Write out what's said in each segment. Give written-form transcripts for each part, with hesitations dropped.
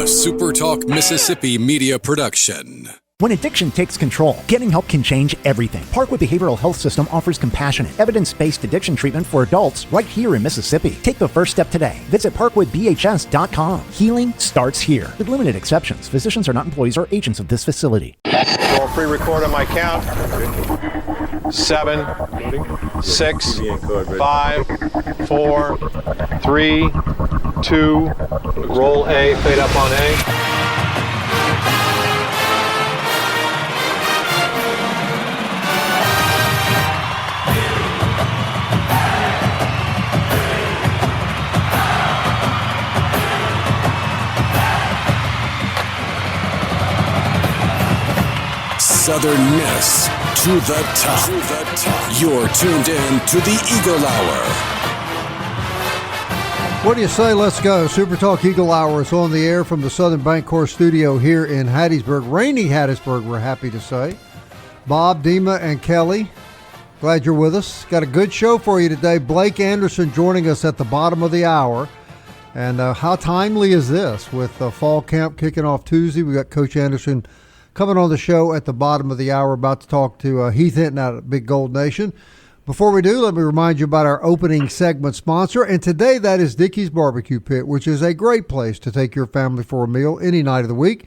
SuperTalk Mississippi media production. When addiction takes control, getting help can change everything. Parkwood Behavioral Health System offers compassionate, evidence-based addiction treatment for adults right here in Mississippi. Take the first step today. Visit parkwoodbhs.com. Healing starts here. With limited exceptions, physicians are not employees or agents of this facility. I'll pre-record on my count. 7, 6, 5, 4, 3, 2. Roll A, fade up on A. Southern Miss to the top. You're tuned in to the Eagle Hour. What do you say? Let's go. SuperTalk Eagle Hour is on the air from the Southern Bancorp studio here in Hattiesburg. Rainy Hattiesburg, we're happy to say. Bob, Dima, and Kelly, glad you're with us. Got a good show for you today. Blake Anderson joining us at the bottom of the hour. And how timely is this with fall camp kicking off Tuesday? We got Coach Anderson coming on the show at the bottom of the hour, about to talk to Heath Hinton out at Big Gold Nation. Before we do, let me remind you about our opening segment sponsor, and today that is Dickey's Barbecue Pit, which is a great place to take your family for a meal any night of the week,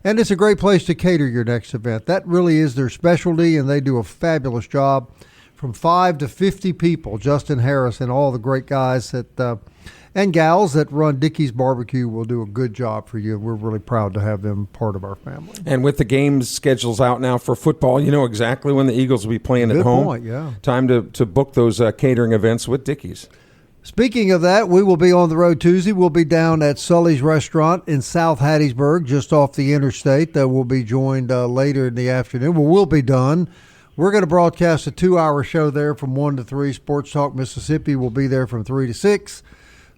and it's a great place to cater your next event. That really is their specialty, and they do a fabulous job. From 5 to 50 people, Justin Harris and all the great guys that and gals that run Dickey's Barbecue will do a good job for you. We're really proud to have them part of our family. And with the games schedules out now for football, you know exactly when the Eagles will be playing at home. Good point, yeah. Time to book those catering events with Dickey's. Speaking of that, we will be on the road Tuesday. We'll be down at Sully's Restaurant in South Hattiesburg, just off the interstate. We'll be joined later in the afternoon. We'll be done. We're going to broadcast a 2-hour show there from 1 to 3. Sports Talk Mississippi will be there from 3 to 6.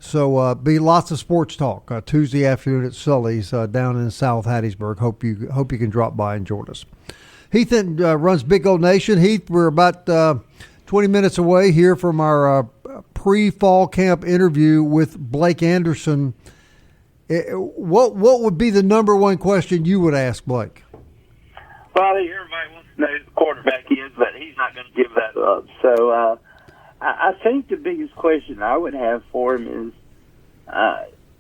So be lots of sports talk Tuesday afternoon at Sully's down in South Hattiesburg. Hope you can drop by and join us. Heath runs Big Gold Nation. Heath, we're about 20 minutes away here from our pre-fall camp interview with Blake Anderson. What would be the number one question you would ask Blake? Well, everybody wants to know who the quarterback is, but he's not going to give that up. So I think the biggest question I would have for him is,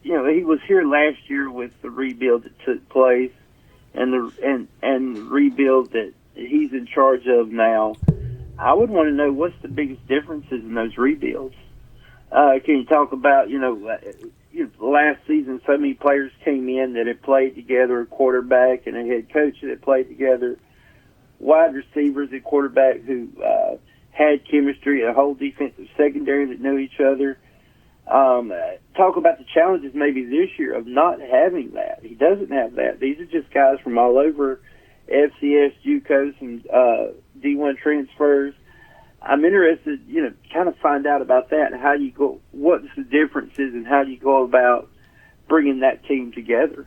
he was here last year with the rebuild that took place, and the rebuild that he's in charge of now. I would want to know what's the biggest differences in those rebuilds. Can you talk about last season so many players came in that had played together, a quarterback and a head coach that had played together, wide receivers and quarterback who had chemistry, a whole defensive secondary that knew each other. Talk about the challenges maybe this year of not having that. He doesn't have that. These are just guys from all over, FCS, JUCOs, and D1 transfers. I'm interested, kind of find out about that and how you go, what's the differences and how you go about bringing that team together.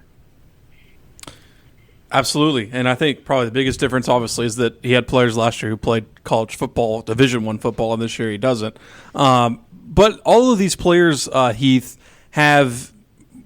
Absolutely, and I think probably the biggest difference, obviously, is that he had players last year who played college football, Division I football, and this year he doesn't. But all of these players, Heath, have,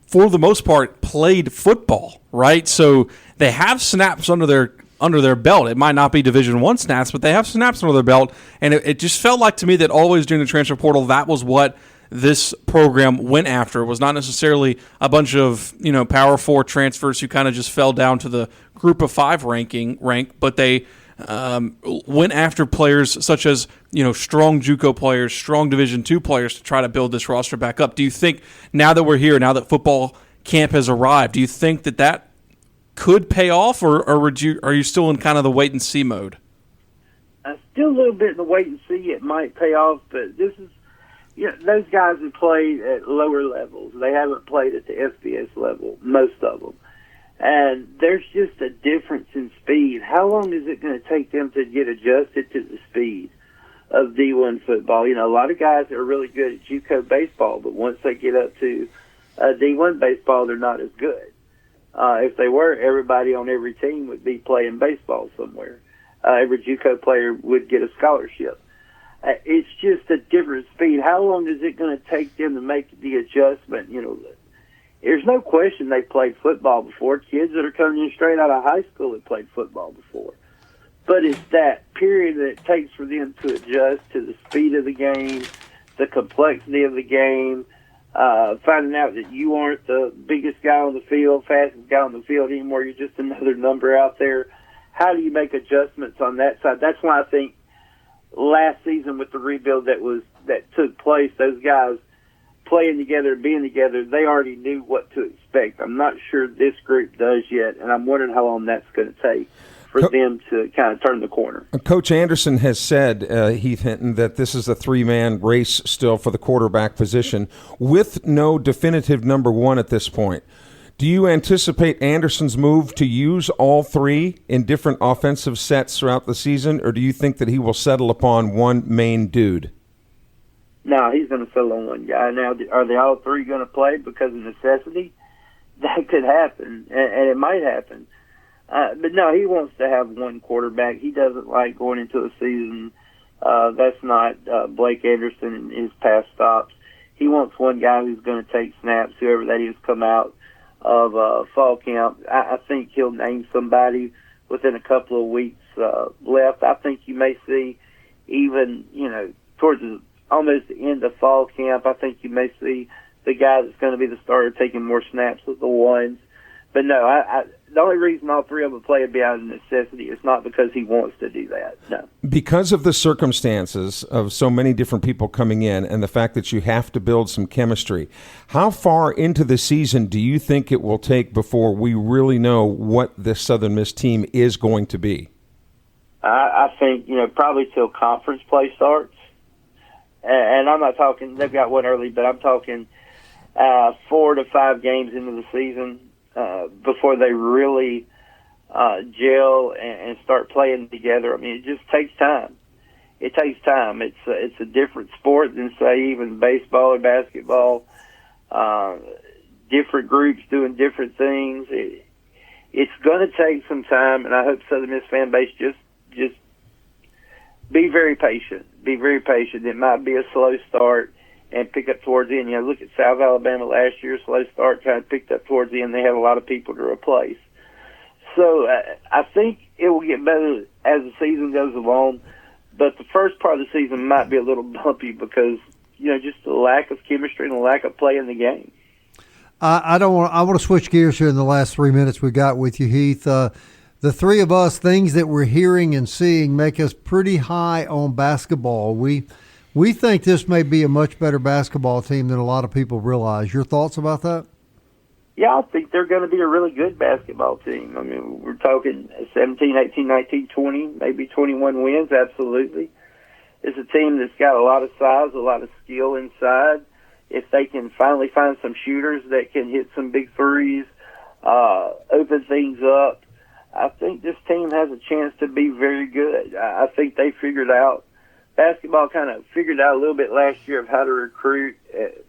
for the most part, played football, right? So they have snaps under their belt. It might not be Division I snaps, but they have snaps under their belt, and it just felt like to me that always during the transfer portal, that was what this program went after. It was not necessarily a bunch of Power 4 transfers who kind of just fell down to the Group of 5 rank, but they went after players such as strong JUCO players, strong Division II players to try to build this roster back up. Do you think now that we're here, now that football camp has arrived, do you think that could pay off, or are you still in kind of the wait and see mode? Still a little bit in the wait and see. It might pay off, but this is. Those guys have played at lower levels. They haven't played at the FBS level, most of them. And there's just a difference in speed. How long is it going to take them to get adjusted to the speed of D1 football? A lot of guys are really good at JUCO baseball, but once they get up to D1 baseball, they're not as good. If they were, everybody on every team would be playing baseball somewhere. Every JUCO player would get a scholarship. It's just a different speed. How long is it going to take them to make the adjustment? there's no question they played football before. Kids that are coming in straight out of high school have played football before. But it's that period that it takes for them to adjust to the speed of the game, the complexity of the game, finding out that you aren't the biggest guy on the field, fastest guy on the field anymore. You're just another number out there. How do you make adjustments on that side? That's why I think last season with the rebuild that took place, those guys playing together, being together, they already knew what to expect. I'm not sure this group does yet, and I'm wondering how long that's going to take for them to kind of turn the corner. Coach Anderson has said, Heath Hinton, that this is a three-man race still for the quarterback position with no definitive number one at this point. Do you anticipate Anderson's move to use all three in different offensive sets throughout the season, or do you think that he will settle upon one main dude? No, he's going to settle on one guy. Now, are they all three going to play because of necessity? That could happen, and it might happen. But no, he wants to have one quarterback. He doesn't like going into a season. That's not Blake Anderson and his past stops. He wants one guy who's going to take snaps, whoever that is, come out of fall camp. I think he'll name somebody within a couple of weeks left. I think you may see even, towards almost the end of fall camp, I think you may see the guy that's going to be the starter taking more snaps with the ones. But no, the only reason all three of them play would be out of necessity. It's not because he wants to do that, no. Because of the circumstances of so many different people coming in and the fact that you have to build some chemistry, how far into the season do you think it will take before we really know what this Southern Miss team is going to be? I think, probably till conference play starts. And I'm not talking, they've got one early, but I'm talking 4 to 5 games into the season. Before they really gel and start playing together. I mean, it just takes time. It takes time. It's a different sport than, say, even baseball or basketball. Different groups doing different things. It's going to take some time, and I hope Southern Miss fan base just be very patient. Be very patient. It might be a slow start and pick up towards the end. Look at South Alabama last year, slow start, kind of picked up towards the end. They had a lot of people to replace. So I think it will get better as the season goes along, but the first part of the season might be a little bumpy because, just the lack of chemistry and the lack of play in the game. I want to switch gears here in the last 3 minutes we got with you, Heath. The three of us, things that we're hearing and seeing make us pretty high on basketball. We think this may be a much better basketball team than a lot of people realize. Your thoughts about that? Yeah, I think they're going to be a really good basketball team. I mean, we're talking 17, 18, 19, 20, maybe 21 wins, absolutely. It's a team that's got a lot of size, a lot of skill inside. If they can finally find some shooters that can hit some big threes, open things up, I think this team has a chance to be very good. I think they basketball kind of figured out a little bit last year of how to recruit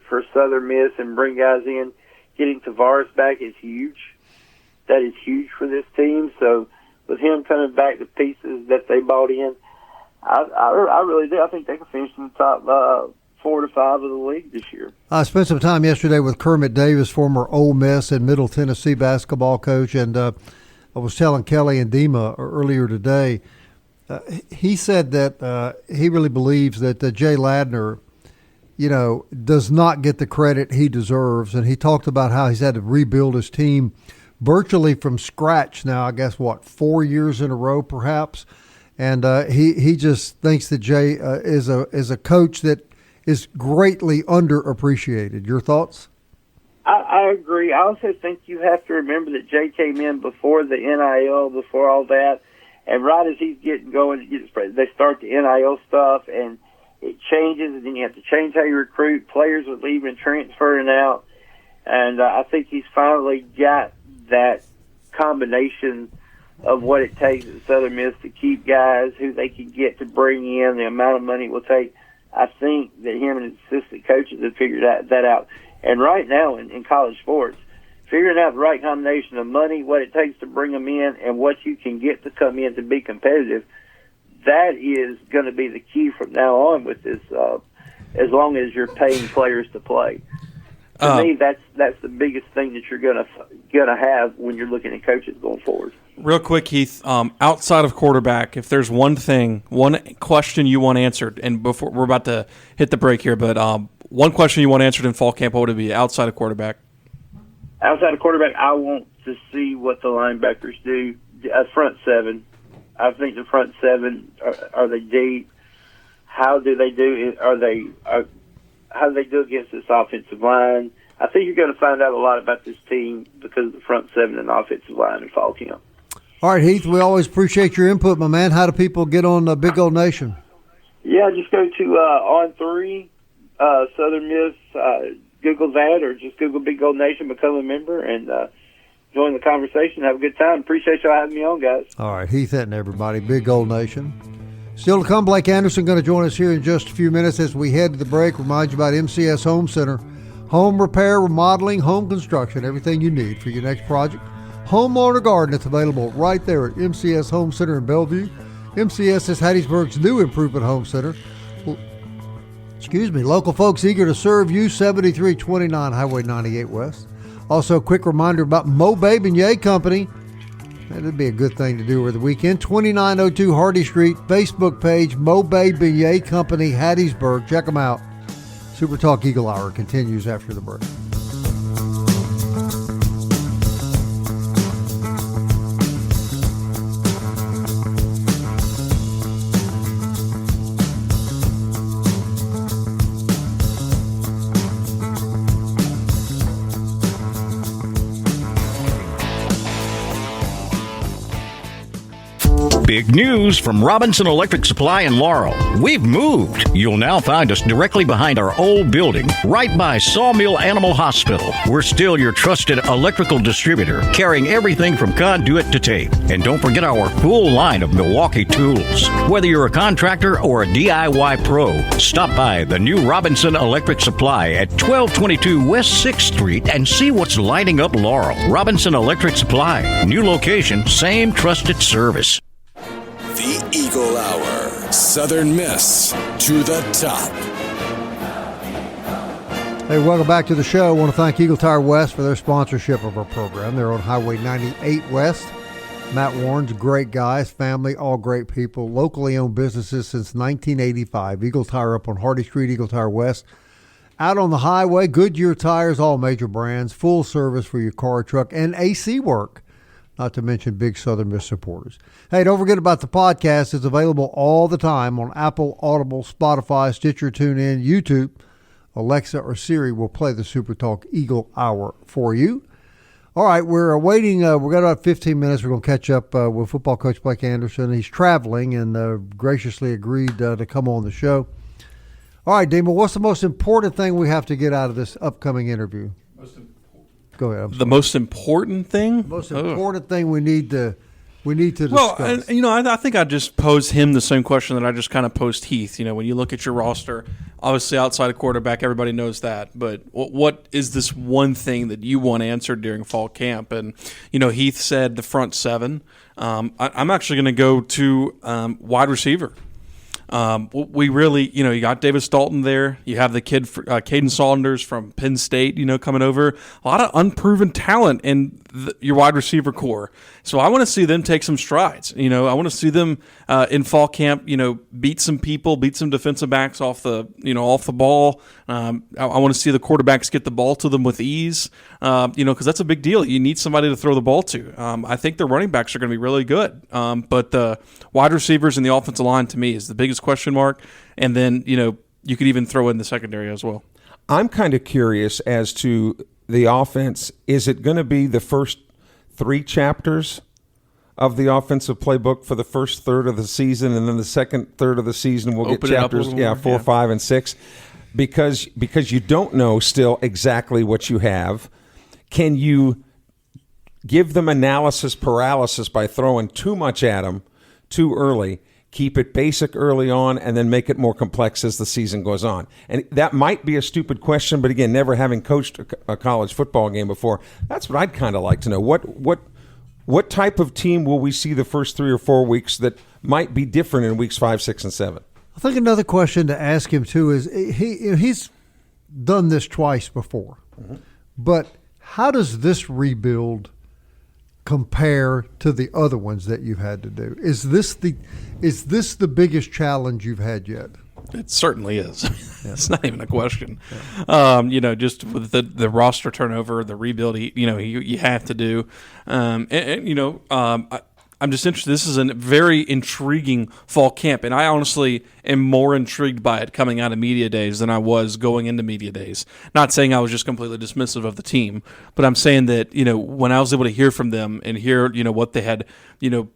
for Southern Miss and bring guys in. Getting Tavares back is huge. That is huge for this team. So with him coming back to pieces that they bought in, I really do. I think they can finish in the top 4 to 5 of the league this year. I spent some time yesterday with Kermit Davis, former Ole Miss and Middle Tennessee basketball coach, and I was telling Kelly and Dima earlier today, he said that he really believes that Jay Ladner, does not get the credit he deserves. And he talked about how he's had to rebuild his team virtually from scratch now, I guess, 4 years in a row perhaps. And he just thinks that Jay is a coach that is greatly underappreciated. Your thoughts? I agree. I also think you have to remember that Jay came in before the NIL, before all that. And right as he's getting going, they start the NIL stuff, and it changes, and then you have to change how you recruit. Players are leaving, transferring out. And I think he's finally got that combination of what it takes at Southern Miss to keep guys who they can get to bring in, the amount of money it will take. I think that him and his assistant coaches have figured that out. And right now in college sports, figuring out the right combination of money, what it takes to bring them in, and what you can get to come in to be competitive, that is going to be the key from now on with this, as long as you're paying players to play. To me, that's the biggest thing that you're gonna have when you're looking at coaches going forward. Real quick, Heath, outside of quarterback, if there's one question you want answered, and before we're about to hit the break here, but one question you want answered in fall camp, what would it be outside of quarterback? Outside of quarterback, I want to see what the linebackers do. Front seven. I think the front seven, are they deep? How do they do it? How do they do against this offensive line? I think you're going to find out a lot about this team because of the front seven and offensive line in fall camp. All right, Heath, we always appreciate your input, my man. How do people get on Big Gold Nation? Yeah, just go to On3, Southern Miss, Google that, or just Google Big Gold Nation, become a member, and join the conversation. Have a good time. Appreciate y'all having me on, guys. All right, Heath Hinton, everybody, Big Gold Nation. Still to come, Blake Anderson going to join us here in just a few minutes as we head to the break. Remind you about MCS Home Center. Home repair, remodeling, home construction, everything you need for your next project. Home, lawn, or garden, it's available right there at MCS Home Center in Bellevue. MCS is Hattiesburg's new improvement home center. Local folks eager to serve you, 7329 Highway 98 West. Also, a quick reminder about Mo Bay Beignet Company. That'd be a good thing to do over the weekend. 2902 Hardy Street, Facebook page, Mo Bay Beignet Company, Hattiesburg. Check them out. Super Talk Eagle Hour continues after the break. Big news from Robinson Electric Supply in Laurel. We've moved. You'll now find us directly behind our old building, right by Sawmill Animal Hospital. We're still your trusted electrical distributor, carrying everything from conduit to tape. And don't forget our full line of Milwaukee tools. Whether you're a contractor or a DIY pro, stop by the new Robinson Electric Supply at 1222 West 6th Street and see what's lighting up Laurel. Robinson Electric Supply. New location, same trusted service. The Eagle Hour. Southern Miss to the top. Hey, welcome back to the show. I want to thank Eagle Tire West for their sponsorship of our program. They're on Highway 98 West. Matt Warren's a great guy. His family, all great people. Locally owned businesses since 1985. Eagle Tire up on Hardy Street, Eagle Tire West. Out on the highway, Goodyear tires, all major brands. Full service for your car, truck, and AC work. Not to mention big Southern Miss supporters. Hey, don't forget about the podcast. It's available all the time on Apple, Audible, Spotify, Stitcher, TuneIn, YouTube. Alexa or Siri will play the Super Talk Eagle Hour for you. All right, we're waiting. We've got about 15 minutes. We're going to catch up with football coach Blake Anderson. He's traveling and graciously agreed to come on the show. All right, Dima, what's the most important thing we have to get out of this upcoming interview? Go ahead. The most important thing? Most important thing we need to discuss. Well, I think I just posed him the same question that I just kind of posed Heath. When you look at your roster, obviously outside of quarterback, everybody knows that. But what is this one thing that you want answered during fall camp? And, Heath said the front seven. I'm actually going to go to wide receiver. We really, you got Davis Dalton there. You have the kid, Caden Saunders from Penn State, coming over. A lot of unproven talent in your wide receiver core. So I want to see them take some strides. I want to see them in fall camp, beat some people, beat some defensive backs off the ball. I want to see the quarterbacks get the ball to them with ease, because that's a big deal. You need somebody to throw the ball to. I think the running backs are going to be really good. But the wide receivers and the offensive line, to me, is the biggest question mark. And then, you could even throw in the secondary as well. I'm kind of curious as to the offense. Is it going to be the first 3 chapters of the offensive playbook for the first third of the season, and then the second third of the season we'll get chapters 4, 5, and 6? Because you don't know still exactly what you have. Can you give them analysis paralysis by throwing too much at them too early? Keep it basic early on and then make it more complex as the season goes on. And that might be a stupid question, but again, never having coached a college football game before, that's what I'd kind of like to know. What type of team will we see the first 3 or 4 weeks that might be different in weeks 5, 6, and 7? I think another question to ask him too is he's done this twice before. But how does this rebuild compare to the other ones that you've had to do? Is this the biggest challenge you've had yet? It certainly is. It's not even a question. Just with the roster turnover, the rebuild, you have to do. I'm just interested. This is a very intriguing fall camp, and I honestly am more intrigued by it coming out of media days than I was going into media days. Not saying I was just completely dismissive of the team, but I'm saying that, when I was able to hear from them and hear, what they had,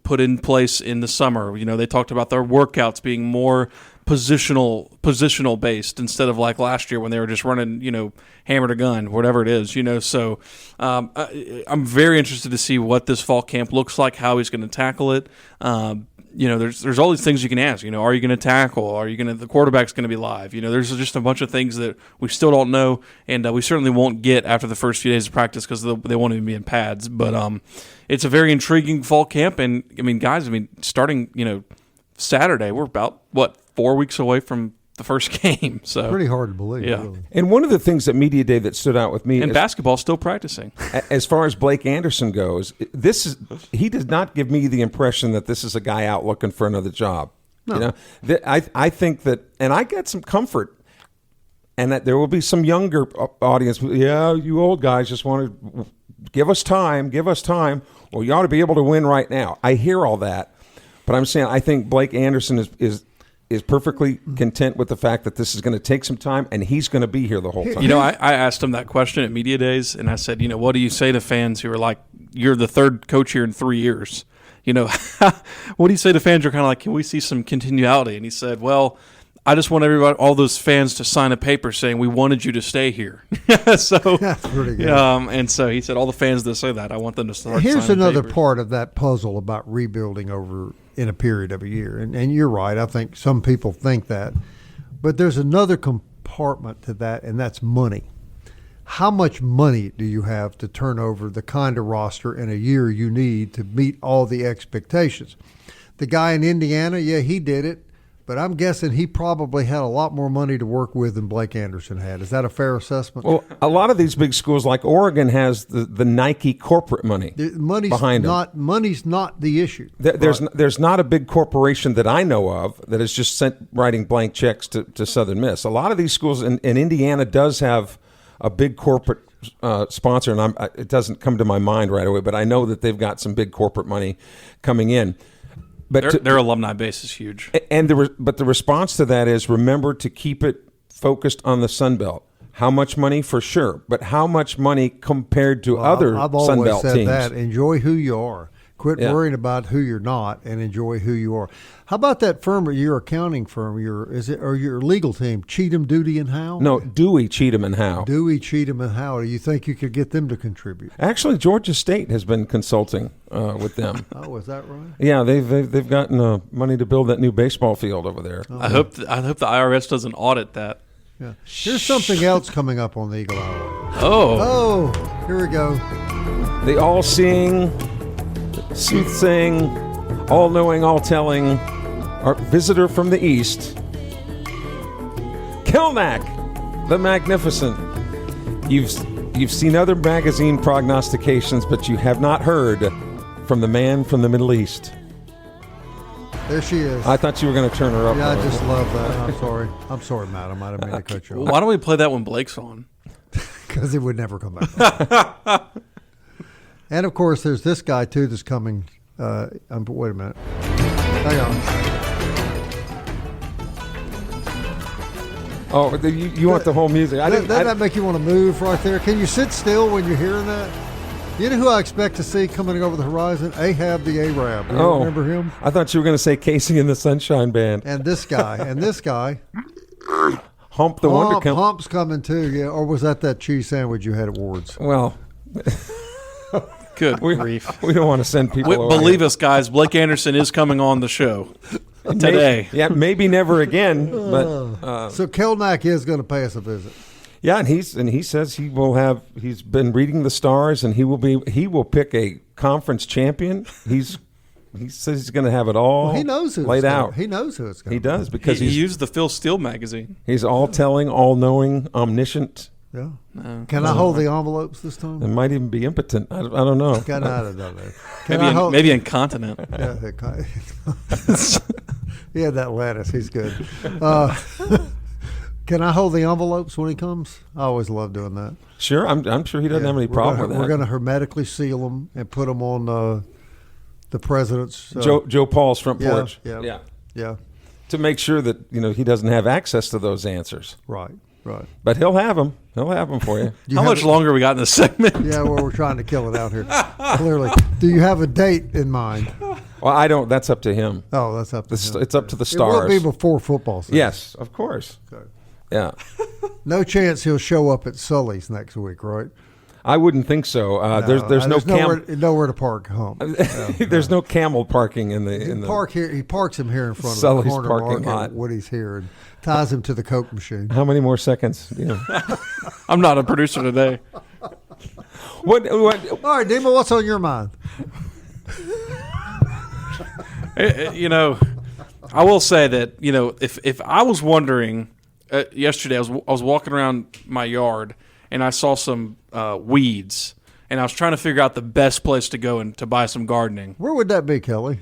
put in place in the summer, they talked about their workouts being more positional based instead of like last year when they were just running, hammer to gun, whatever it is, So I'm very interested to see what this fall camp looks like, how he's going to tackle it. There's all these things you can ask. Are you going to tackle? Are you going to? The quarterback's going to be live. There's just a bunch of things that we still don't know, and we certainly won't get after the first few days of practice because they won't even be in pads. But it's a very intriguing fall camp, and guys, starting Saturday, we're about 4 weeks away from the first game. So pretty hard to believe. Yeah. Really. And one of the things at media day that stood out with me, and basketball's still practicing. As far as Blake Anderson goes, he does not give me the impression that this is a guy out looking for another job. No. I think that, and I get some comfort, and that there will be some younger audience. Yeah, you old guys just want to give us time. Well, you ought to be able to win right now. I hear all that, but I'm saying I think Blake Anderson is perfectly content with the fact that this is going to take some time, and he's going to be here the whole time. I asked him that question at media days, and I said, what do you say to fans who are like, you're the third coach here in 3 years? What do you say to fans who are kind of like, can we see some continuality? And he said, well, I just want all those fans to sign a paper saying we wanted you to stay here. So that's pretty good. And so he said, all the fans that say that, I want them to start. Here's another papers. part of that puzzle about rebuilding over in a period of a year. And you're right. I think some people think that. But there's another compartment to that, and that's money. How much money do you have to turn over the kind of roster in a year you need to meet all the expectations? The guy in Indiana, yeah, he did it. But I'm guessing he probably had a lot more money to work with than Blake Anderson had. Is that a fair assessment? Well, a lot of these big schools, like Oregon, has the Nike corporate money behind them. Money's not the issue. There's not a big corporation that I know of that is just writing blank checks to Southern Miss. A lot of these schools, and Indiana does have a big corporate sponsor, and it doesn't come to my mind right away, but I know that they've got some big corporate money coming in. But their alumni base is huge. But the response to that is, remember to keep it focused on the Sun Belt. How much money? For sure. But how much money compared to other I've Sun always Belt said teams? that. Enjoy who you are. Quit worrying about who you're not and enjoy who you are. How about that firm, your accounting firm, your legal team, Cheatham, Doody, and Howe? No, Dewey, Cheatham, and Howe. Dewey, Cheatham, and Howe. Do you think you could get them to contribute? Actually, Georgia State has been consulting with them. Oh, is that right? Yeah, they've gotten money to build that new baseball field over there. I hope the IRS doesn't audit that. Yeah. Here's something else coming up on the Eagle Hour. Oh, here we go. The all-seeing, soothsaying, all-knowing, all-telling, our visitor from the East, Kelnack, the Magnificent. You've seen other magazine prognostications, but you have not heard from the man from the Middle East. There she is. I thought you were going to turn her up. Yeah, I just love that. I'm sorry, madam. I didn't mean to cut you off. why don't we play that when Blake's on? Because it would never come back. And, of course, there's this guy, too, that's coming. Wait a minute. Hang on. Oh, you want the whole music? Doesn't that make you want to move right there? Can you sit still when you're hearing that? You know who I expect to see coming over the horizon? Ahab the Arab. Do you remember him? I thought you were going to say Casey and the Sunshine Band. And this guy. Hump the Wonder Cup. Hump's coming, too, yeah. Or was that cheese sandwich you had at Ward's? Well... Good grief. We don't want to send people over. Believe us, guys. Blake Anderson is coming on the show today. Maybe never again. But so Kelnack is going to pay us a visit. Yeah, and he says he will have. He's been reading the stars, and he will pick a conference champion. He says he's going to have it all. Well, he knows who laid out. He knows who it's going to be. He does because he used the Phil Steele magazine. He's all telling, all knowing, omniscient. Yeah. Can I hold the envelopes this time? It might even be impotent. I don't know. I don't know. Maybe incontinent. Yeah, he had that lettuce. He's good. Can I hold the envelopes when he comes? I always love doing that. Sure, I'm sure he doesn't have any problem with that. We're going to hermetically seal them and put them on the president's Joe Paul's front porch. Yeah. To make sure that he doesn't have access to those answers. Right. But he'll have them. He'll have them for you. How much longer we got in this segment? Yeah, well, we're trying to kill it out here. Clearly. Do you have a date in mind? Well, I don't. That's up to him. Oh, that's up to him. It's up to the stars. It will be before football season. Yes, of course. Okay. Yeah. No chance he'll show up at Sully's next week, right? I wouldn't think so. There's nowhere to park home. There's no camel parking in the park here. He parks him here in front Sully's of the corner parking market lot. Woody's here and ties him to the Coke machine. How many more seconds? I'm not a producer today. What? All right, Dima, what's on your mind? I will say that if I was wondering yesterday, I was walking around my yard and I saw some weeds, and I was trying to figure out the best place to go and to buy some gardening. Where would that be, Kelly?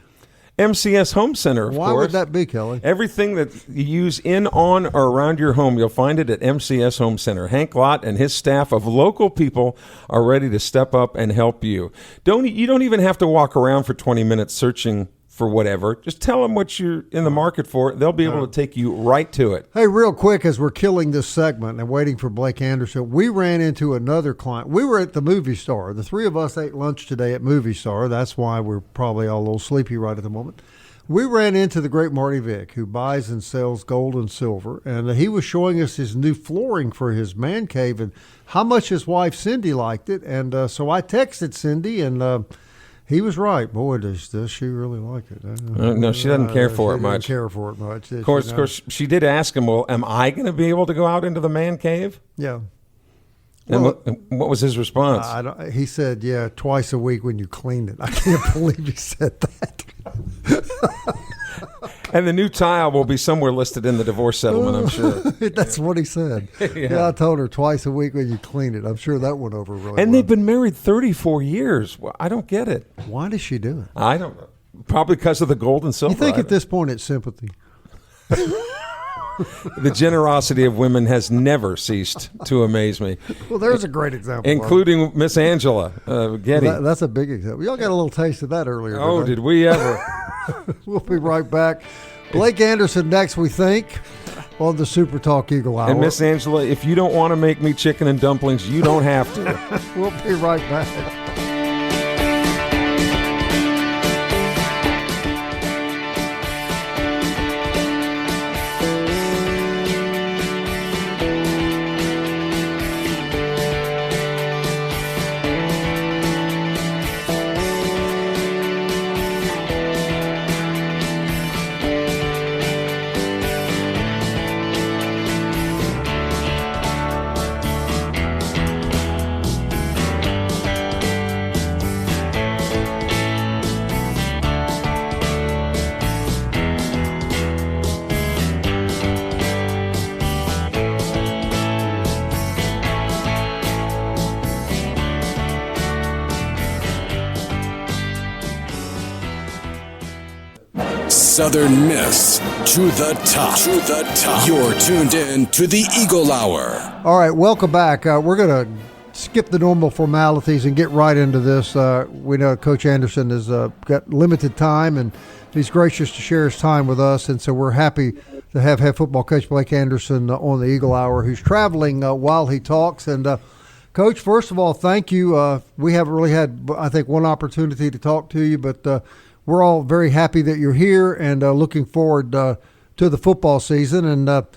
MCS Home Center, of course. Why would that be, Kelly? Everything that you use in, on, or around your home, you'll find it at MCS Home Center. Hank Lott and his staff of local people are ready to step up and help you. You don't even have to walk around for 20 minutes searching for whatever. Just tell them what you're in the market for. They'll be able to take you right to it. Hey, real quick, as we're killing this segment and waiting for Blake Anderson, we ran into another client. We were at the Movie Star. The three of us ate lunch today at Movie Star. That's why we're probably all a little sleepy right at the moment. We ran into the great Marty Vick, who buys and sells gold and silver, and he was showing us his new flooring for his man cave and how much his wife Cindy liked it. And so I texted Cindy, and he was right. Boy, does she really like it? No, she doesn't care for it much. Care for it much. Of course, she did ask him, well, am I going to be able to go out into the man cave? Yeah. And what was his response? He said, yeah, twice a week when you clean it. I can't believe he said that. And the new tile will be somewhere listed in the divorce settlement, I'm sure. That's what he said. Yeah, I told her twice a week when you clean it. I'm sure that went over really well. And they've been married 34 years. Well, I don't get it. Why does she do it? I don't know. Probably because of the gold and silver. You think at this point it's sympathy? The generosity of women has never ceased to amaze me. Well, there's a great example. Including Miss Angela Getty. That's a big example. Y'all got a little taste of that earlier. Oh, did we ever? We'll be right back. Blake Anderson next, we think, on the SuperTalk Eagle Hour. And Miss Angela, if you don't want to make me chicken and dumplings, you don't have to. We'll be right back. Southern Miss to the top. To the top. You're tuned in to the Eagle Hour. All right, welcome back. We're going to skip the normal formalities and get right into this. We know Coach Anderson has got limited time, and he's gracious to share his time with us, and so we're happy to have head football coach Blake Anderson on the Eagle Hour, who's traveling while he talks. And Coach, first of all, thank you. We haven't really had, I think, one opportunity to talk to you, but we're all very happy that you're here and looking forward to the football season. And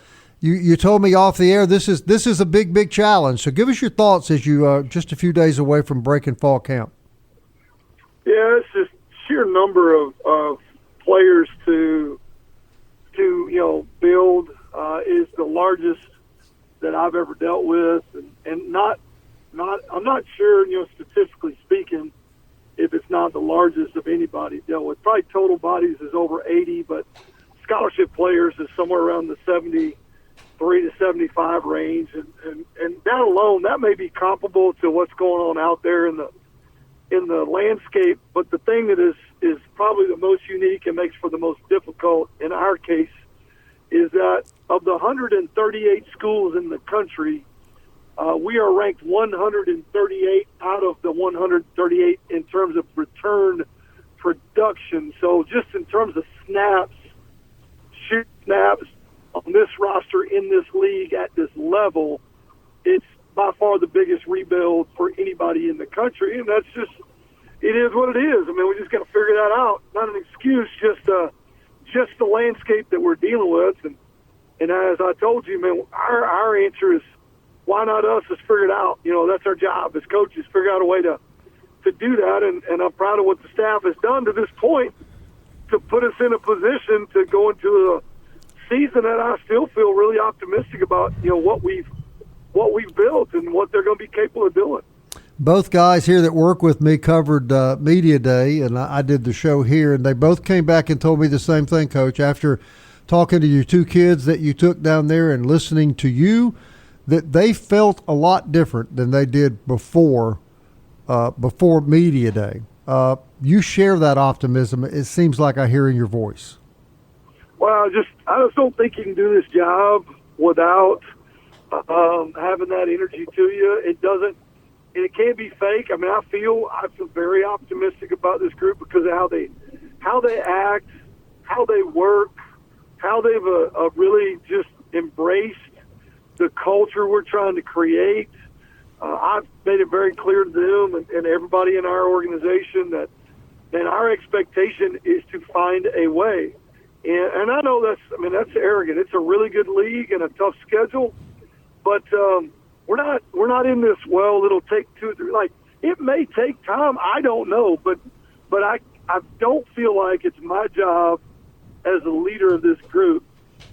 you told me off the air this is a big challenge. So give us your thoughts as you just a few days away from breaking fall camp. Yeah, it's just sheer number of players to build is the largest that I've ever dealt with, and not I'm not sure statistically speaking if it's not the largest of anybody dealt with. Probably total bodies is over 80, but scholarship players is somewhere around the 70 3 to 75 range, and that alone, that may be comparable to what's going on out there in the landscape. But the thing that is probably the most unique and makes for the most difficult in our case is that of the 138 schools in the country, we are ranked 138 out of the 138 in terms of return production. So just in terms of shoot snaps on this roster in this league at this level, it's by far the biggest rebuild for anybody in the country. And that's just, it is what it is. I mean, we just got to figure that out. Not an excuse, just the landscape that we're dealing with. And as I told you, man, our answer is, why not us? Let's figure it out. You know, that's our job as coaches, figure out a way to do that. And I'm proud of what the staff has done to this point to put us in a position to go into a season that I still feel really optimistic about, you know, what we've built and what they're going to be capable of doing. Both guys here that work with me covered Media Day, and I did the show here, and they both came back and told me the same thing, Coach, after talking to your two kids that you took down there and listening to you, that they felt a lot different than they did before Media Day. You share that optimism. It seems like I hear in your voice. Well, I just don't think you can do this job without having that energy to you. It doesn't, and it can't be fake. I mean, I feel very optimistic about this group because of how they act, how they work, how they've really just embraced the culture we're trying to create. I've made it very clear to them and everybody in our organization that our expectation is to find a way. And I know that's arrogant. It's a really good league and a tough schedule, but we're not in this. Well, it'll take 2 or 3. Like, it may take time. I don't know, but I don't feel like it's my job as the leader of this group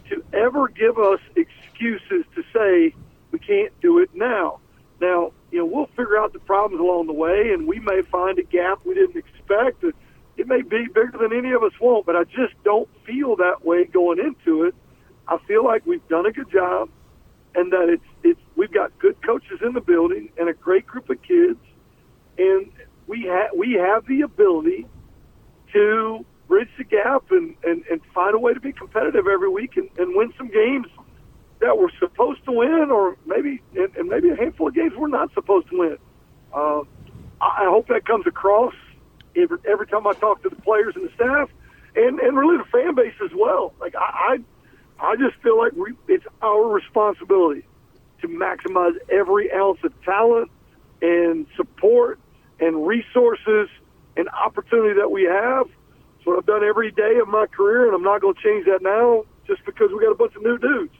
to ever give us excuses to say we can't do it now. Now, you know, we'll figure out the problems along the way, and we may find a gap we didn't expect. It may be bigger than any of us want, but I just don't feel that way going into it. I feel like we've done a good job, and that we've got good coaches in the building and a great group of kids, and we have the ability to bridge the gap and find a way to be competitive every week and win some games that we're supposed to win, or maybe a handful of games we're not supposed to win. I hope that comes across every time I talk to the players and the staff, and really the fan base as well. Like I just feel like it's our responsibility to maximize every ounce of talent and support and resources and opportunity that we have. It's what I've done every day of my career, and I'm not going to change that now just because we got a bunch of new dudes.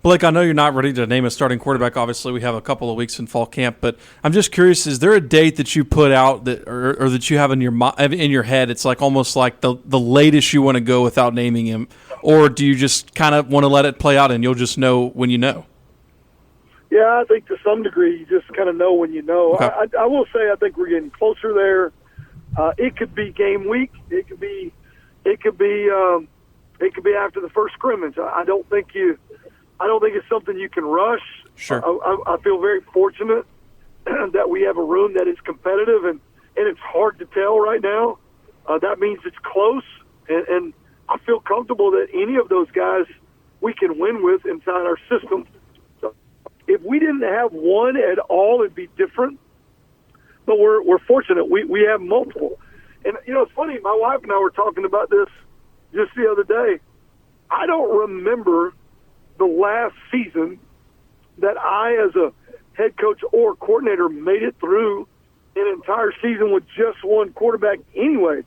Blake, I know you're not ready to name a starting quarterback. Obviously, we have a couple of weeks in fall camp, but I'm just curious: is there a date that you put out that, or that you have in your head? It's like almost like the latest you want to go without naming him, or do you just kind of want to let it play out and you'll just know when you know? Yeah, I think to some degree you just kind of know when you know. Okay. I will say I think we're getting closer there. It could be game week. It could be after the first scrimmage. I don't think it's something you can rush. Sure. I feel very fortunate that we have a room that is competitive, and it's hard to tell right now. That means it's close, and I feel comfortable that any of those guys we can win with inside our system. So if we didn't have one at all, it'd be different. But we're fortunate. We have multiple. And, you know, it's funny, my wife and I were talking about this just the other day. I don't remember the last season that I, as a head coach or coordinator, made it through an entire season with just one quarterback anyway.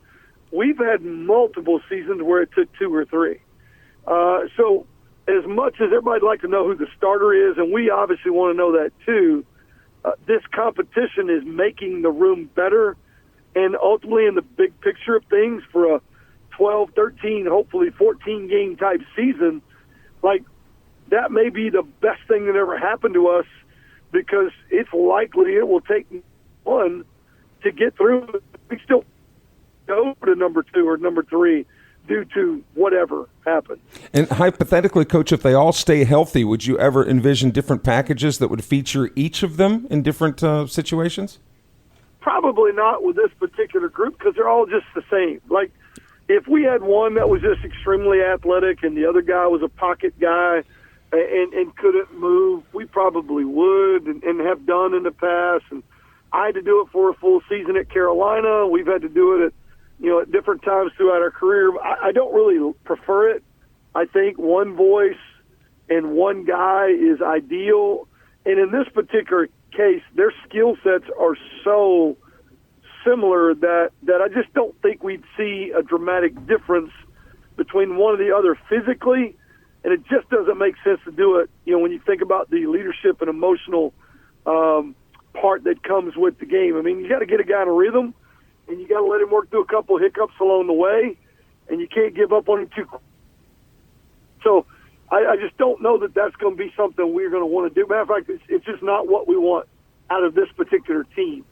We've had multiple seasons where it took 2 or 3. So as much as everybody'd like to know who the starter is, and we obviously want to know that too, this competition is making the room better, and ultimately in the big picture of things for a 12, 13, hopefully 14-game type season, like, that may be the best thing that ever happened to us, because it's likely it will take one to get through. We still go to number 2 or number 3. due to whatever happened. And hypothetically, Coach, if they all stay healthy, would you ever envision different packages that would feature each of them in different situations? Probably not with this particular group because they're all just the same. Like, if we had one that was just extremely athletic and the other guy was a pocket guy and couldn't move, we probably would and have done in the past. And I had to do it for a full season at Carolina. We've had to do it at different times throughout our career. I don't really prefer it. I think one voice and one guy is ideal. And in this particular case, their skill sets are so similar that I just don't think we'd see a dramatic difference between one or the other physically. And it just doesn't make sense to do it, when you think about the leadership and emotional part that comes with the game. I mean, you got to get a guy in a rhythm, and you got to let him work through a couple of hiccups along the way, and you can't give up on him too quick. So I just don't know that that's going to be something we're going to want to do. Matter of fact, it's just not what we want out of this particular team.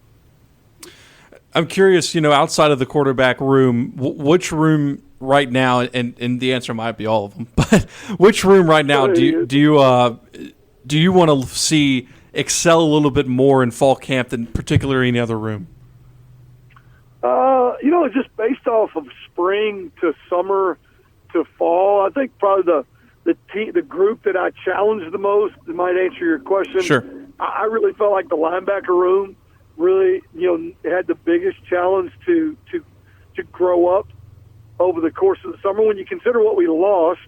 I'm curious, outside of the quarterback room, which room right now, and the answer might be all of them, but which room right now do you want to see excel a little bit more in fall camp than particularly any other room? Just based off of spring to summer to fall, I think probably the group that I challenged the most, that might answer your question. Sure. I really felt like the linebacker room really, had the biggest challenge to grow up over the course of the summer. When you consider what we lost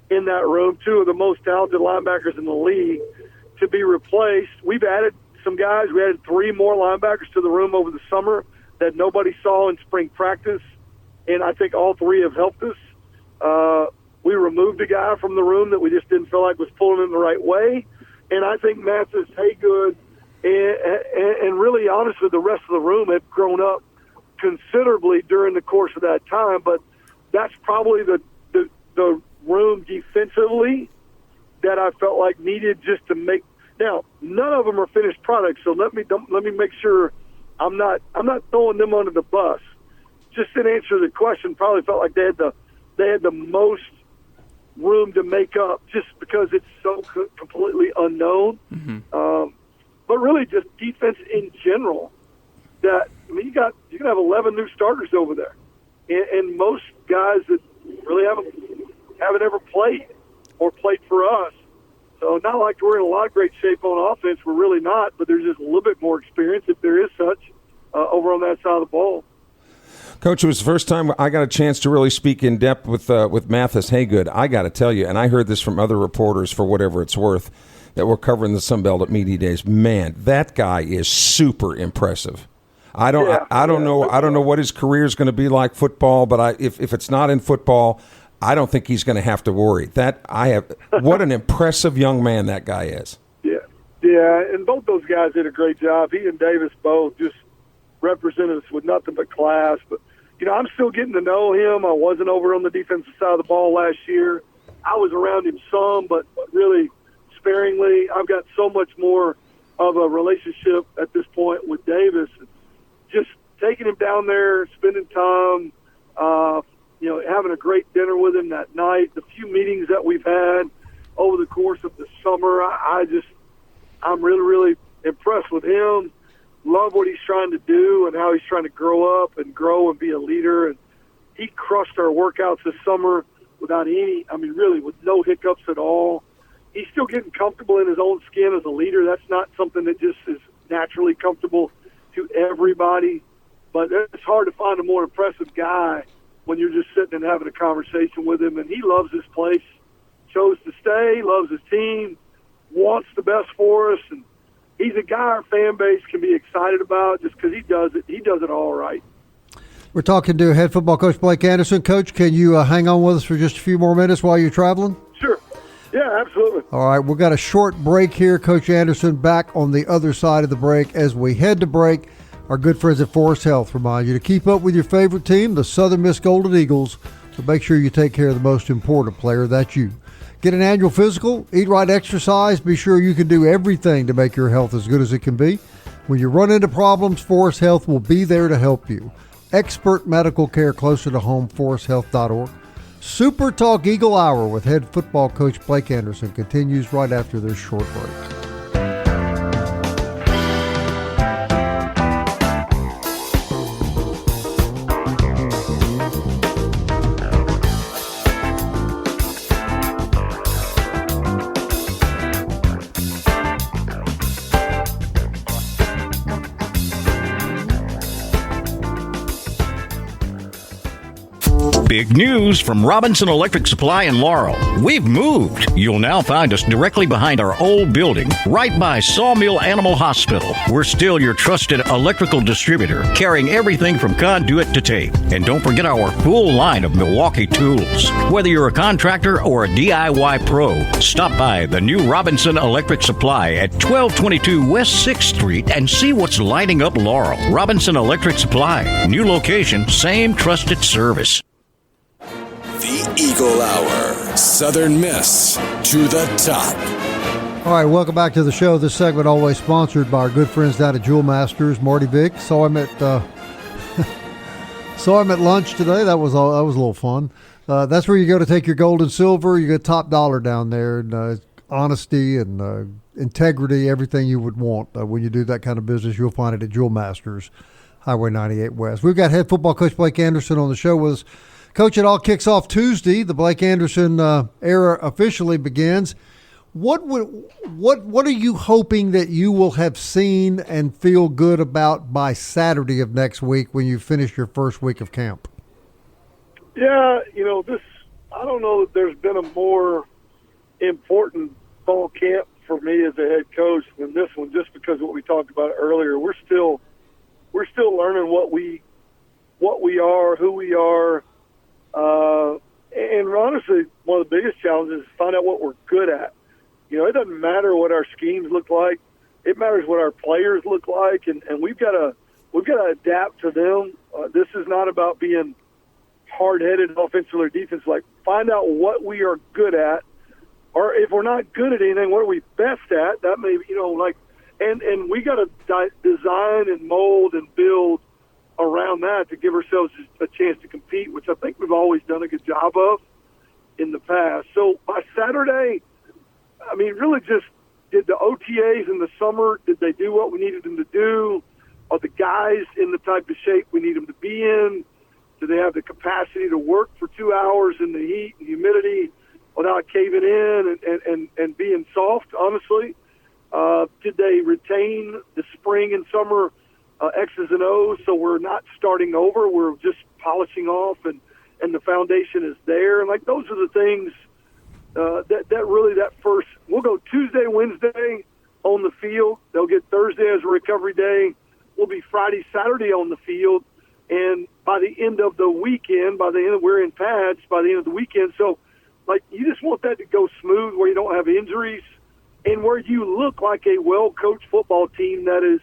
in that room, two of the most talented linebackers in the league to be replaced. We've added some guys. We added 3 more linebackers to the room over the summer that nobody saw in spring practice, and I think all 3 have helped us. We removed a guy from the room that we just didn't feel like was pulling in the right way, and I think Mathis Haygood and really, honestly, the rest of the room have grown up considerably during the course of that time, but that's probably the room defensively that I felt like needed just to make. Now, none of them are finished products, so let me make sure I'm not throwing them under the bus. Just in answer to the question, probably felt like they had the most room to make up just because it's so completely unknown. Mm-hmm. But really, just defense in general. You can have 11 new starters over there, and most guys that really haven't ever played or played for us. So not like we're in a lot of great shape on offense. We're really not, but there's just a little bit more experience, if there is such, over on that side of the ball. Coach, it was the first time I got a chance to really speak in depth with Mathis Haygood. I got to tell you, and I heard this from other reporters for whatever it's worth, that were covering the Sun Belt at Media Days. Man, that guy is super impressive. I don't know what his career is going to be like football, but if it's not in football, I don't think he's going to have to worry. What an impressive young man that guy is. Yeah, and both those guys did a great job. He and Davis both just represented us with nothing but class. But, I'm still getting to know him. I wasn't over on the defensive side of the ball last year. I was around him some, but really sparingly. I've got so much more of a relationship at this point with Davis. Just taking him down there, spending time, having a great dinner with him that night, the few meetings that we've had over the course of the summer, I'm really, really impressed with him. Love what he's trying to do and how he's trying to grow up and grow and be a leader. And he crushed our workouts this summer without with no hiccups at all. He's still getting comfortable in his own skin as a leader. That's not something that just is naturally comfortable to everybody. But it's hard to find a more impressive guy when you're just sitting and having a conversation with him. And he loves this place, chose to stay, loves his team, wants the best for us. And he's a guy our fan base can be excited about just because he does it. He does it all right. We're talking to head football coach Blake Anderson. Coach, can you hang on with us for just a few more minutes while you're traveling? Sure. Yeah, absolutely. All right, we've got a short break here. Coach Anderson back on the other side of the break. As we head to break, our good friends at Forest Health remind you to keep up with your favorite team, the Southern Miss Golden Eagles, so make sure you take care of the most important player, that's you. Get an annual physical, eat right exercise, be sure you can do everything to make your health as good as it can be. When you run into problems, Forest Health will be there to help you. expert medical care closer to home, foresthealth.org. Super Talk Eagle Hour with head football coach Blake Anderson continues right after this short break. Big news from Robinson Electric Supply in Laurel. We've moved. You'll now find us directly behind our old building, right by Sawmill Animal Hospital. We're still your trusted electrical distributor, carrying everything from conduit to tape. And don't forget our full line of Milwaukee tools. Whether you're a contractor or a DIY pro, stop by the new Robinson Electric Supply at 1222 West 6th Street and see what's lighting up Laurel. Robinson Electric Supply. New location, same trusted service. The Eagle Hour. Southern Miss to the top. All right, welcome back to the show. This segment always sponsored by our good friends down at Jewel Masters. Marty Vick, saw him at lunch today. That was a little fun. That's where you go to take your gold and silver. You get top dollar down there, and honesty and integrity, everything you would want when you do that kind of business. You'll find it at Jewel Masters, Highway 98 West. We've got head football coach Blake Anderson on the show with us. Coach, it all kicks off Tuesday. The Blake Anderson era officially begins. What are you hoping that you will have seen and feel good about by Saturday of next week when you finish your first week of camp? Yeah, I don't know that there's been a more important fall camp for me as a head coach than this one, just because of what we talked about earlier. We're still learning what we are, who we are. And honestly, one of the biggest challenges is to find out what we're good at. It doesn't matter what our schemes look like. It matters what our players look like, and we've got to adapt to them. This is not about being hard-headed offensively or defensive. Like, find out what we are good at, or if we're not good at anything, what are we best at? That may, and we got to design and mold and build around that to give ourselves a chance to compete, which I think we've always done a good job of in the past. So by Saturday, really just did the OTAs in the summer, did they do what we needed them to do? Are the guys in the type of shape we need them to be in? Do they have the capacity to work for 2 hours in the heat and humidity without caving in and being soft, honestly? Did they retain the spring and summer X's and O's, so we're not starting over, we're just polishing off, and the foundation is there. And those are the things that first, we'll go Tuesday, Wednesday on the field. They'll get Thursday as a recovery day. We'll be Friday, Saturday on the field, and by the end of the weekend, we're in pads by the end of the weekend. So you just want that to go smooth, where you don't have injuries, and where you look like a well-coached football team that is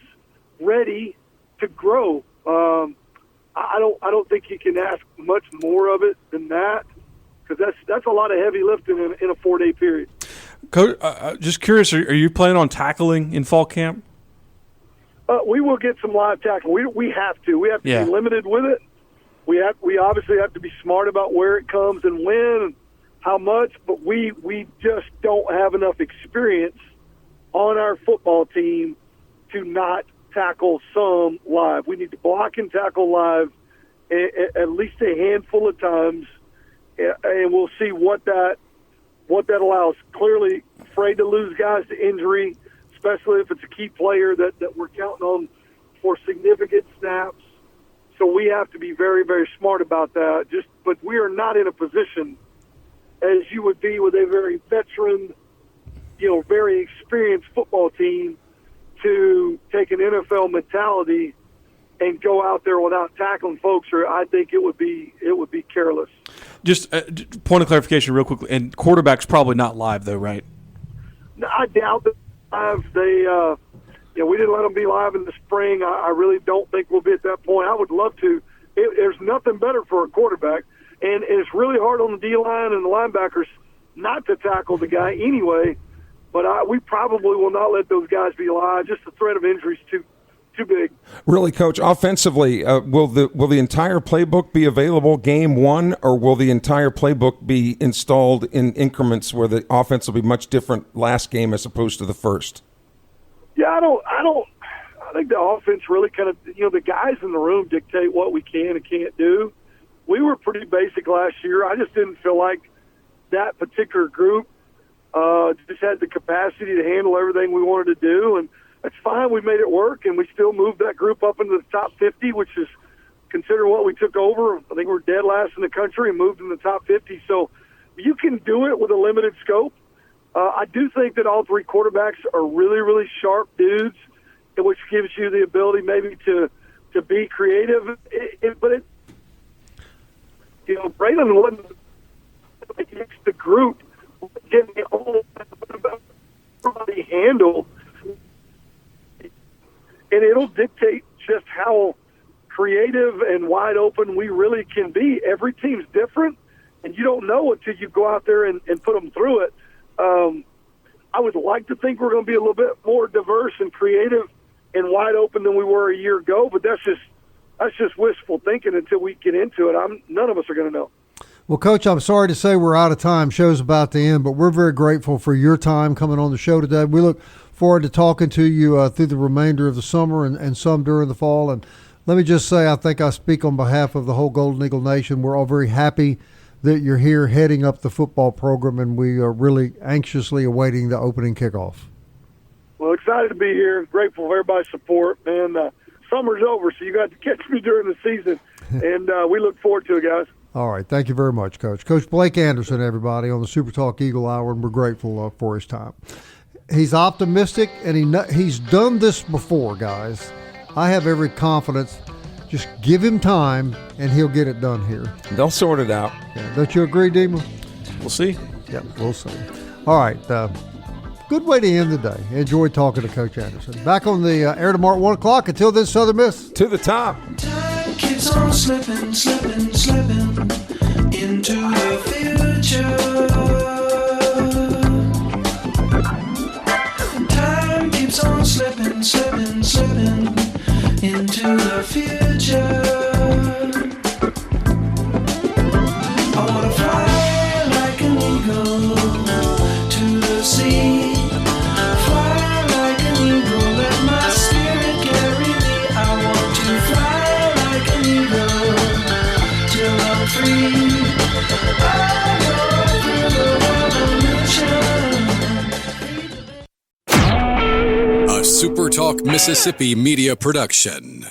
ready to grow. I don't think you can ask much more of it than that, because that's a lot of heavy lifting in a 4-day period. Coach, just curious, are you planning on tackling in fall camp? We will get some live tackle. We have to. We have to be limited with it. We obviously have to be smart about where it comes and when and how much, but we just don't have enough experience on our football team to not tackle some live. We need to block and tackle live at least a handful of times, and we'll see what that allows. Clearly, afraid to lose guys to injury, especially if it's a key player that we're counting on for significant snaps. So we have to be very, very smart about that. But we are not in a position, as you would be with a very veteran, very experienced football team, to take an NFL mentality and go out there without tackling folks, or I think it would be careless. Just point of clarification real quickly, and quarterback's probably not live though, right? No, I doubt that live. We didn't let them be live in the spring. I really don't think we'll be at that point. I would love to. There's nothing better for a quarterback, and it's really hard on the D-line and the linebackers not to tackle the guy anyway. But we probably will not let those guys be live. Just the threat of injury is too big. Really, Coach, offensively, will the entire playbook be available game one, or will the entire playbook be installed in increments where the offense will be much different last game as opposed to the first? Yeah, I think the offense really kind of, the guys in the room dictate what we can and can't do. We were pretty basic last year. I just didn't feel like that particular group just had the capacity to handle everything we wanted to do, and that's fine. We made it work, and we still moved that group up into the top 50, which is considering what we took over. I think we're dead last in the country and moved in the top 50. So you can do it with a limited scope. I do think that all three quarterbacks are really, really sharp dudes, which gives you the ability maybe to be creative. But Braylon wasn't the group getting all everybody handle, and it'll dictate just how creative and wide open we really can be. Every team's different, and you don't know until you go out there and put them through it. I would like to think we're going to be a little bit more diverse and creative and wide open than we were a year ago, but that's just wishful thinking until we get into it. None of us are going to know. Well, Coach, I'm sorry to say we're out of time. Show's about to end, but we're very grateful for your time coming on the show today. We look forward to talking to you through the remainder of the summer and some during the fall. And let me just say, I think I speak on behalf of the whole Golden Eagle Nation. We're all very happy that you're here heading up the football program, and we are really anxiously awaiting the opening kickoff. Well, excited to be here. Grateful for everybody's support. Man, summer's over, so you got to catch me during the season, and we look forward to it, guys. All right. Thank you very much, Coach. Coach Blake Anderson, everybody, on the SuperTalk Eagle Hour, and we're grateful for his time. He's optimistic, and he's done this before, guys. I have every confidence. Just give him time, and he'll get it done here. They'll sort it out. Yeah. Don't you agree, Dima? We'll see. Yeah, we'll see. All right. Good way to end the day. Enjoyed talking to Coach Anderson. Back on the air tomorrow at 1 o'clock. Until then, Southern Miss. To the top. Time keeps on slipping into the future. Time keeps on slipping into the future. I wanna fly like an eagle to the sea. Fly like an eagle, let my spirit carry me. I want to fly like an eagle till I'm free. I go through the revolution. A SuperTalk Mississippi media production.